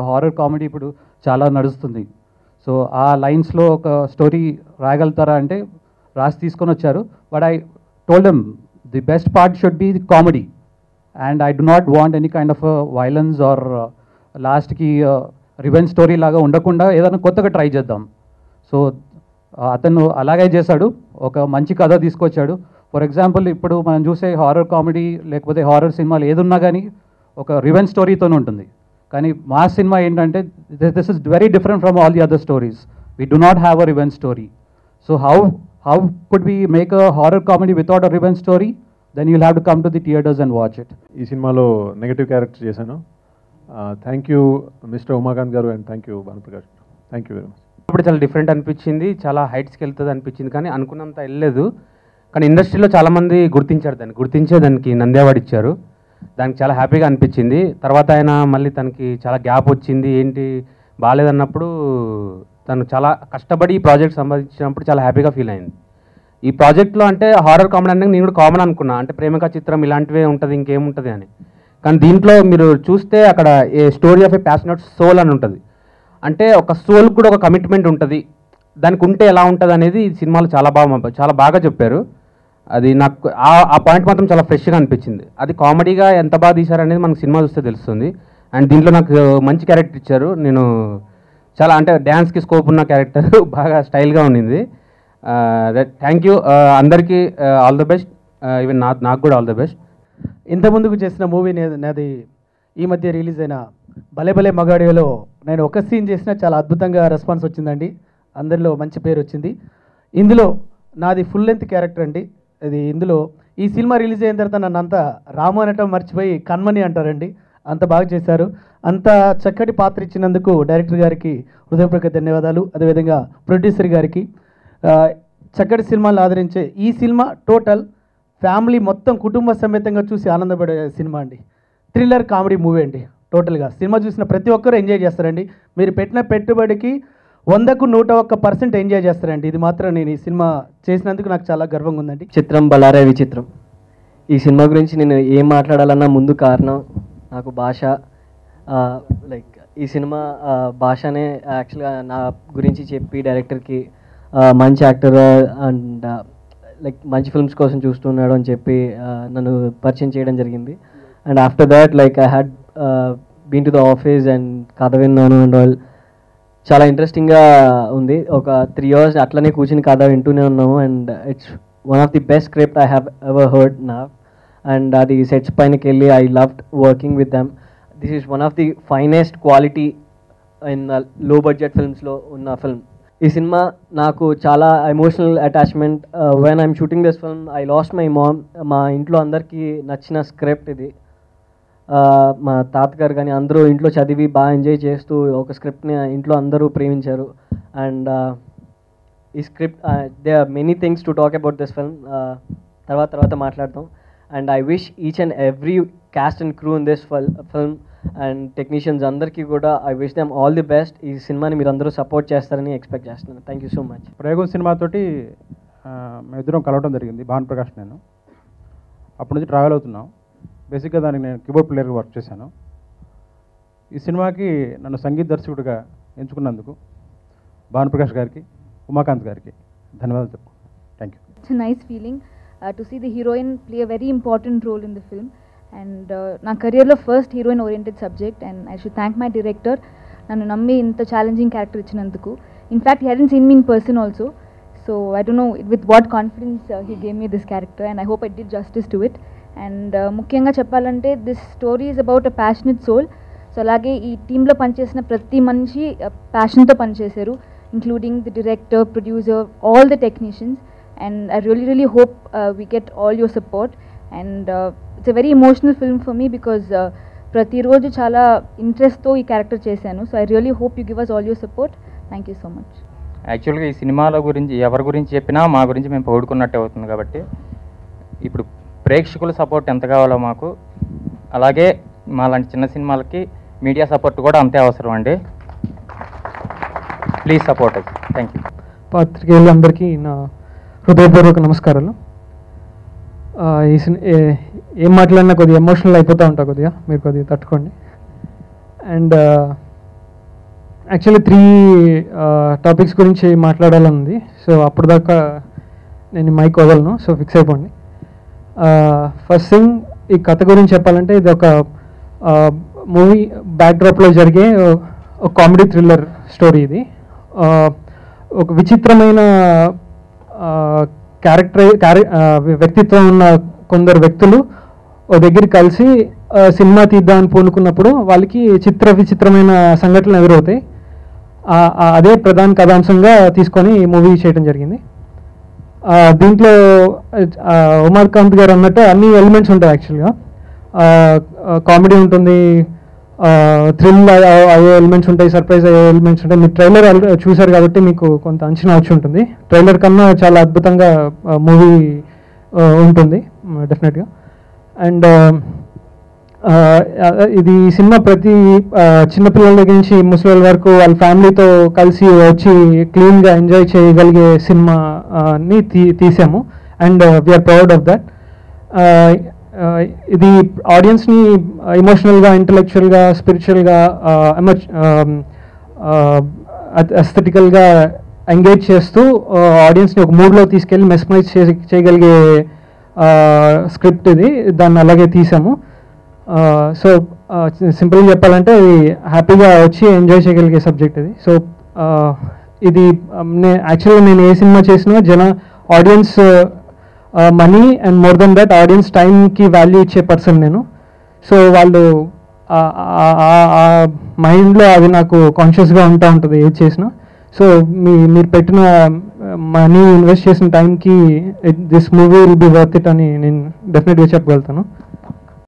Horror comedy ఇప్పుడు చాలా నడుస్తుంది. సో ఆ లైన్స్లో ఒక స్టోరీ రాయగలుగుతారా అంటే రాసి తీసుకొని వచ్చారు. But I told them the best part should be the comedy and I do not want any kind of violence or లాస్ట్కి రివెంజ్ స్టోరీ లాగా ఉండకుండా ఏదైనా కొత్తగా ట్రై చేద్దాం. సో అతను అలాగే చేశాడు, ఒక మంచి కథ తీసుకొచ్చాడు. ఫర్ ఎగ్జాంపుల్ ఇప్పుడు మనం చూసే హారర్ కామెడీ లేకపోతే హారర్ సినిమాలు ఏదున్నా కానీ ఒక రివెంజ్ స్టోరీతోనే ఉంటుంది. కానీ మా సినిమా ఏంటంటే this is very different from all the other stories. We do not have a revenge story. So how could we make a horror comedy without a revenge story? Then you'll have to come to the theatres and watch it. ఈ సినిమాలో negative character చేశాను. Thank you mister Umakanth garu and thank you Bhanuprakash. Thank you very much. ఇప్పుడు చాలా different అనిపించింది, చాలా హైట్స్కి వెళ్తుంది అనిపించింది, కానీ అనుకున్నంత వెళ్ళలేదు. కానీ ఇండస్ట్రీలో చాలామంది గుర్తించారు, గుర్తించే దానికి నంది అవార్డు ఇచ్చారు. దానికి చాలా హ్యాపీగా అనిపించింది. తర్వాత ఆయన మళ్ళీ తనకి చాలా గ్యాప్ వచ్చింది, ఏంటి బాగాలేదన్నప్పుడు తను చాలా కష్టపడి ఈ ప్రాజెక్ట్ సంపాదించినప్పుడు చాలా హ్యాపీగా ఫీల్ అయింది. ఈ ప్రాజెక్ట్లో అంటే హారర్ కామెడీ అంటే నేను కూడా కామన్ అనుకున్నా, అంటే ప్రేమిక చిత్రం ఇలాంటివే ఉంటుంది ఇంకేముంటుంది అని. కానీ దీంట్లో మీరు చూస్తే అక్కడ a story of a passionate soul అని ఉంటుంది. అంటే ఒక సోల్కి కూడా ఒక కమిట్మెంట్ ఉంటుంది, దానికి ఉంటే ఎలా ఉంటుంది అనేది ఈ సినిమాలో చాలా బాగా చెప్పారు. అది నాకు ఆ పాయింట్ మాత్రం చాలా ఫ్రెష్గా అనిపించింది. అది కామెడీగా ఎంత బాగా తీశారనేది మనకు సినిమా చూస్తే తెలుస్తుంది. అండ్ దీంట్లో నాకు మంచి క్యారెక్టర్ ఇచ్చారు. నేను చాలా అంటే డ్యాన్స్కి స్కోప్ ఉన్న క్యారెక్టర్ బాగా స్టైల్గా ఉండింది. థ్యాంక్ యూ అందరికీ, ఆల్ ద బెస్ట్. ఈవెన్ నాకు కూడా ఆల్ ద బెస్ట్. ఇంతకుముందుకు చేసిన మూవీ నాది ఈ మధ్య రిలీజ్ అయిన భలే భలే మగాడిలో నేను ఒక సీన్ చేసినా చాలా అద్భుతంగా రెస్పాన్స్ వచ్చిందండి. అందరిలో మంచి పేరు వచ్చింది. ఇందులో నాది ఫుల్ లెంత్ క్యారెక్టర్ అండి. అది ఇందులో ఈ సినిమా రిలీజ్ అయిన తర్వాత నన్ను అంతా రాము అనటం మర్చిపోయి కన్మని అంటారండి, అంత బాగా చేశారు. అంత చక్కటి పాత్ర ఇచ్చినందుకు డైరెక్టర్ గారికి హృదయపూర్వక ధన్యవాదాలు. అదేవిధంగా ప్రొడ్యూసర్ గారికి. చక్కటి సినిమాలు ఆదరించే ఈ సినిమా టోటల్ ఫ్యామిలీ మొత్తం కుటుంబ సమేతంగా చూసి ఆనందపడే సినిమా అండి. థ్రిల్లర్ కామెడీ మూవీ అండి. టోటల్గా సినిమా చూసిన ప్రతి ఒక్కరూ ఎంజాయ్ చేస్తారండి. మీరు పెట్టిన పెట్టుబడికి 100కు 101% ఎంజాయ్ చేస్తారండి. ఇది మాత్రం నేను ఈ సినిమా చేసినందుకు నాకు చాలా గర్వంగా ఉందండి. చిత్రం బలారే విచిత్రం. ఈ సినిమా గురించి నేను ఏం మాట్లాడాలన్నా ముందు కారణం నాకు భాష. లైక్ ఈ సినిమా భాషనే యాక్చువల్గా నా గురించి చెప్పి డైరెక్టర్కి మంచి యాక్టర్ అండ్ లైక్ మంచి ఫిల్మ్స్ కోసం చూస్తున్నాడు అని చెప్పి నన్ను పరిచయం చేయడం జరిగింది. And after that like I had been to the office and కథ విన్నాను అండ్ ఆల్. చాలా ఇంట్రెస్టింగ్గా ఉంది. ఒక 3 years అట్లనే కూర్చుని కథ వింటూనే ఉన్నాము. And it's one of the best script I have ever heard నా. అండ్ అది సెట్స్ పైనకి వెళ్ళి I loved working with them. This is one of the finest quality in లో బడ్జెట్ ఫిల్మ్స్లో ఉన్న ఫిల్మ్. ఈ సినిమా నాకు చాలా emotional attachment. When I'm shooting this film I lost my mom. మా ఇంట్లో అందరికీ నచ్చిన స్క్రిప్ట్ ఇది. మా తాతగారు కానీ అందరూ ఇంట్లో చదివి బాగా ఎంజాయ్ చేస్తూ ఒక స్క్రిప్ట్ని ఇంట్లో అందరూ ప్రేమించారు. అండ్ ఈ script there are many things to talk about this film. తర్వాత మాట్లాడతాం. And I wish each and every cast and crew in this film and technicians అందరికీ కూడా I wish them all the best. ఈ సినిమాని మీరు అందరూ support చేస్తారని expect చేస్తున్నాను. Thank you so much. ప్రయోగం సినిమాతోటి మేమిద్దరం కలవడం జరిగింది, భానుప్రకాష్ నేను. అప్పటి నుంచి ట్రావెల్ అవుతున్నాం. బేసిక్గా దానికి నేను కీబోర్డ్ ప్లేయర్గా వర్క్ చేశాను. ఈ సినిమాకి నన్ను సంగీత దర్శకుడిగా ఎంచుకున్నందుకు భానుప్రకాష్ గారికి, ఉమాకాంత్ గారికి ధన్యవాదాలు చెప్పుకుంటాను. Thank you. It's a nice feeling to see the heroine play a very important role in the film. And నా కెరియర్లో first heroine oriented subject. And I should thank my director నన్ను నమ్మి ఇంత ఛాలెంజింగ్ క్యారెక్టర్ ఇచ్చినందుకు. In fact he hadn't seen me in person also. So I don't know with what confidence he gave me this character and I hope I did justice to it. And ముఖ్యంగా చెప్పాలంటే this story is about a passionate soul. So అలాగే ఈ టీంలో పనిచేసిన ప్రతి మనిషి ప్యాషన్తో పనిచేశారు, including the director, producer, all the technicians. And I really hope we get all your support. And it's a very emotional film for me because prati roju chala interest tho ee character chesanu. So I really hope you give us all your support. Thank you so much. యాక్చువల్గా ఈ సినిమాలో గురించి ఎవరి గురించి చెప్పినా మా గురించి మేము పొగుడుకున్నట్టే అవుతుంది. కాబట్టి ఇప్పుడు ప్రేక్షకుల సపోర్ట్ ఎంత కావాలో మాకు, అలాగే మా లాంటి చిన్న సినిమాలకి మీడియా సపోర్ట్ కూడా అంతే అవసరం అండి. Please support us. Thank you. పాత్రికేయులు అందరికీ నా హృదయపూర్వక నమస్కారాలు. ఏం మాట్లాడినా కొద్దిగా ఎమోషనల్ అయిపోతూ ఉంటా, కొద్దిగా మీరు కొద్దిగా తట్టుకోండి. అండ్ యాక్చువల్లీ 3 టాపిక్స్ గురించి మాట్లాడాలని ఉంది. సో అప్పుడు దాకా నేను మైక్ వదలను, సో ఫిక్స్ అయిపోండి. ఫస్ట్ థింగ్, ఈ కథ గురించి చెప్పాలంటే ఇది ఒక మూవీ బ్యాక్డ్రాప్లో జరిగే ఒక కామెడీ థ్రిల్లర్ స్టోరీ. ఇది ఒక విచిత్రమైన వ్యక్తిత్వం ఉన్న కొందరు వ్యక్తులు ఓ దగ్గర కలిసి సినిమా తీద్దామని పూనుకున్నప్పుడు వాళ్ళకి విచిత్రమైన సంఘటనలు ఎదురవుతాయి. అదే ప్రధాన కథాంశంగా తీసుకొని మూవీ చేయడం జరిగింది. దీంట్లో ఉమాకాంత్ గారు అన్నట్టు అన్ని ఎలిమెంట్స్ ఉంటాయి. యాక్చువల్గా కామెడీ ఉంటుంది, థ్రిల్ అయ్యే ఎలిమెంట్స్ ఉంటాయి, సర్ప్రైజ్ అయ్యే ఎలిమెంట్స్ ఉంటాయి. మీరు ట్రైలర్ చూశారు కాబట్టి మీకు కొంత అంచనా వచ్చి ఉంటుంది. ట్రైలర్ కన్నా చాలా అద్భుతంగా మూవీ ఉంటుంది డెఫినెట్గా. అండ్ ఇది సినిమా ప్రతి చిన్నపిల్లల దగ్గర నుంచి ముసలి వరకు వాళ్ళ ఫ్యామిలీతో కలిసి వచ్చి క్లీన్గా ఎంజాయ్ చేయగలిగే సినిమాని తీసాము. And we are proud of that. ఇది ఆడియన్స్ని ఎమోషనల్గా, ఇంటలెక్చువల్గా, స్పిరిచువల్గా, ఎస్థెటికల్గా ఎంగేజ్ చేస్తూ ఆడియన్స్ని ఒక మూడ్లో తీసుకెళ్ళి మెస్మరైజ్ చేయగలిగే స్క్రిప్ట్ ఇది. దాన్ని అలాగే తీసాము. సో సింపుల్గా చెప్పాలంటే ఇది హ్యాపీగా వచ్చి ఎంజాయ్ చేయగలిగే సబ్జెక్ట్ ఇది. సో ఇది యాక్చువల్గా నేను ఏ సినిమా చేసినా audience money and more than that audience టైంకి వాల్యూ ఇచ్చే పర్సన్ నేను. సో వాళ్ళు మైండ్లో అది నాకు కాన్షియస్గా ఉంటుంది ఏది చేసినా. సో మీరు పెట్టిన మనీ ఇన్వెస్ట్ చేసిన టైంకి this movie will be worth it అని నేను డెఫినెట్గా చెప్పగలుగుతాను.